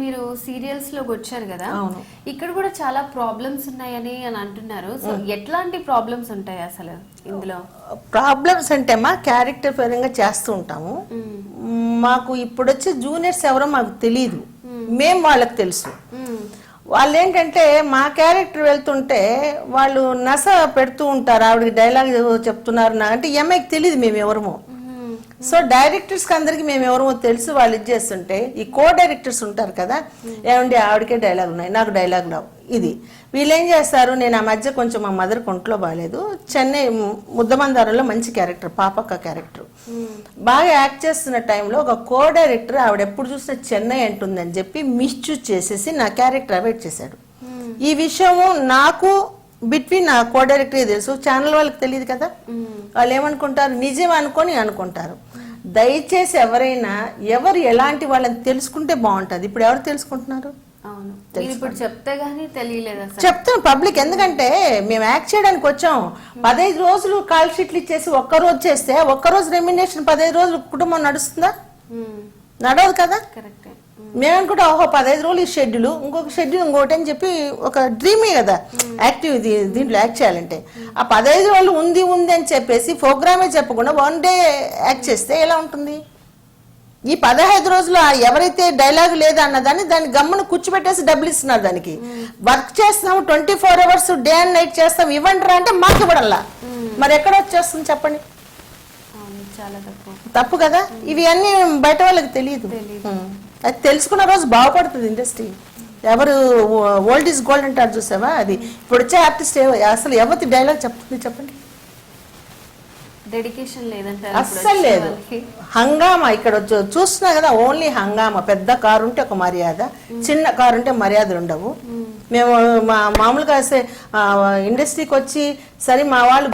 మీరు సీరియల్స్ లోకి వచ్చారు కదా, ఇక్కడ కూడా చాలా ప్రాబ్లమ్స్ ఉన్నాయని అని అంటున్నారు. సో ఎట్లాంటి ప్రాబ్లమ్స్ ఉంటాయి అసలు ఇందులో? ప్రాబ్లమ్స్ అంటే మా క్యారెక్టర్ పరంగా చేస్తూ ఉంటాము. మాకు ఇప్పుడు వచ్చే జూనియర్స్ ఎవరో మాకు తెలియదు, మేము వాళ్ళకి తెలుసు. వాళ్ళు ఏంటంటే మా క్యారెక్టర్ వెళ్తుంటే వాళ్ళు నస పెడుతూ ఉంటారు, ఆవిడకి డైలాగ్ చెప్తున్నారు అంటే అమ్మాయికి తెలియదు మేము ఎవరమో. సో డైరెక్టర్స్కి అందరికి మేము ఎవరో తెలుసు. వాళ్ళు ఇది చేస్తుంటే ఈ కో డైరెక్టర్స్ ఉంటారు కదా, ఏమండి ఆవిడకే డైలాగ్ ఉన్నాయి, నాకు డైలాగ్ రావు. ఇది వీళ్ళు ఏం చేస్తారు, నేను ఆ మధ్య కొంచెం మా మదర్ ఒంట్లో బాగాలేదు, చెన్నై ముద్దమందారంలో మంచి క్యారెక్టర్ పాపక్క క్యారెక్టర్ బాగా యాక్ట్ చేస్తున్న టైంలో ఒక కో డైరెక్టర్ ఆవిడ ఎప్పుడు చూసినా చెన్నై అంటుందని చెప్పి మిస్చూజ్ చేసేసి నా క్యారెక్టర్ అవాయిడ్ చేశాడు. ఈ విషయము నాకు బిట్వీన్ నా కో డైరెక్టర్ తెలుసు, ఛానల్ వాళ్ళకి తెలియదు కదా. వాళ్ళు ఏమనుకుంటారు, నిజం అనుకుంటారు. దయచేసి ఎవరైనా ఎవరు ఎలాంటి వాళ్ళని తెలుసుకుంటే బాగుంటుంది. ఇప్పుడు ఎవరు తెలుసుకుంటున్నారు? ఇప్పుడు చెప్తే గానీ తెలియలేదు. చెప్తాం పబ్లిక్, ఎందుకంటే మేము యాక్ట్ చేయడానికి వచ్చాం. 15 రోజులు కాల్ షీట్లు ఇచ్చేసి ఒక్కరోజు చేస్తే ఒక్కరోజు రెమ్యునరేషన్ 15 రోజులు కుటుంబం నడుస్తుందా? నడవదు కదా. మేమనుకుంటా ఓహో 15 రోజులు ఈ షెడ్యూల్, ఇంకొక షెడ్యూల్ ఇంకోటి అని చెప్పి ఒక డ్రీమే కదా యాక్టివ్ దీంట్లో యాక్ట్ చేయాలంటే. ఆ 15 రోజులు ఉంది అని చెప్పేసి ప్రోగ్రామే చెప్పకుండా 1 డే యాక్ట్ చేస్తే ఎలా ఉంటుంది? ఈ 15 రోజులు ఎవరైతే డైలాగ్ లేదా అన్నదాన్ని దాన్ని గమ్మును కూర్చోబెట్టేసి డబ్బులు ఇస్తున్నారు. దానికి వర్క్ చేస్తున్నాము 24 hours డే అండ్ నైట్ చేస్తాం, ఇవ్వండి అంటే మాకు ఇవ్వడంలా. మరి ఎక్కడ వచ్చేస్తుంది చెప్పండి? తప్పు కదా. ఇవి అన్ని బయట వాళ్ళకి తెలియదు. అది తెలుసుకున్న రోజు బాగుపడుతుంది ఇండస్ట్రీ. ఎవరు ఓల్డ్ ఈజ్ గోల్డ్ అంటారు చూసావా, అది ఇప్పుడు వచ్చే ఆర్టిస్ట్ అసలు ఎవరి డైలాగ్ చెప్తుంది చెప్పండి? డెడికేషన్ లేదంటే అస్సలు లేదు. హంగామా ఇక్కడ చూస్తున్నా కదా, ఓన్లీ హంగామా. పెద్ద కారు ఉంటే ఒక మర్యాద, చిన్న కారు ఉంటే మర్యాదలు ఉండవు. మేము మామూలుగా ఇండస్ట్రీకి వచ్చి సరే మా వాళ్ళు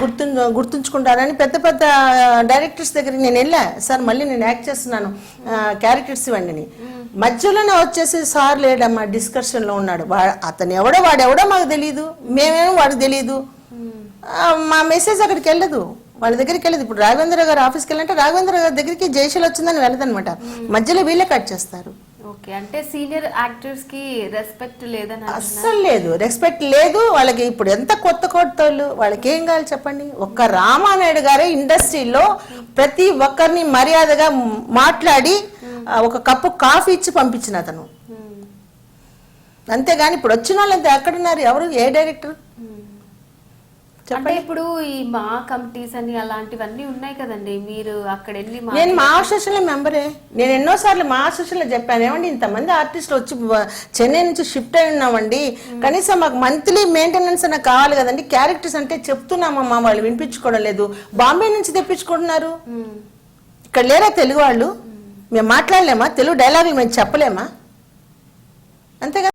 గుర్తుంచుకుంటారని పెద్ద పెద్ద డైరెక్టర్స్ దగ్గరికి నేను వెళ్ళా, సార్ మళ్ళీ నేను యాక్ట్ చేస్తున్నాను క్యారెక్టర్స్ ఇవ్వండి. మధ్యలోనే వచ్చేసి సార్ లేడమ్మా డిస్కషన్లో ఉన్నాడు, అతను వాడెవడో మాకు తెలియదు, మేమేమో వాడికి తెలియదు. మా మెసేజ్ అక్కడికి వెళ్ళదు, వాళ్ళ దగ్గరికి వెళ్ళదు. ఇప్పుడు రాఘవేంద్ర గారు ఆఫీస్కి వెళ్ళంటే రాఘవేంద్ర గారి దగ్గరికి జయశీల వచ్చిందని వెళ్ళదనమాట, మధ్యలో వీళ్ళే కట్ చేస్తారు. అంటే సీనియర్ యాక్టర్స్ కి రెస్పెక్ట్ లేదని? అస్సలు లేదు, రెస్పెక్ట్ లేదు వాళ్ళకి. ఇప్పుడు ఎంత కొత్త వాళ్ళు, వాళ్ళకి ఏం కావాలి చెప్పండి? ఒక్క రామానాయుడు గారే ఇండస్ట్రీలో ప్రతి ఒక్కరిని మర్యాదగా మాట్లాడి ఒక కప్పు కాఫీ ఇచ్చి పంపించిన అతను. అంతేగాని ఇప్పుడు వచ్చిన వాళ్ళంతా ఎక్కడున్నారు? ఎవరు? ఏ డైరెక్టర్? అంటే ఇప్పుడు ఈ మా కమిటీస్ అని అలాంటివన్నీ ఉన్నాయి కదండి, మీరు అక్కడ వెళ్ళి? నేను మా అసోసియేషన్ మెంబరే. నేను ఎన్నోసార్లు మా అసోసియేషన్లో చెప్పాను, ఏమండి ఇంతమంది ఆర్టిస్టులు వచ్చి చెన్నై నుంచి షిఫ్ట్ అయి ఉన్నామండి, కనీసం మాకు మంత్లీ మెయింటెనెన్స్ అన్న కావాలి కదండి. క్యారెక్టర్స్ అంటే చెప్తున్నామమ్మా, వాళ్ళు వినిపించుకోవడం లేదు. బాంబే నుంచి తెప్పించుకుంటున్నారు. ఇక్కడ లేరా తెలుగు వాళ్ళు? మేము మాట్లాడలేమా? తెలుగు డైలాగులు మేము చెప్పలేమా? అంతేగా.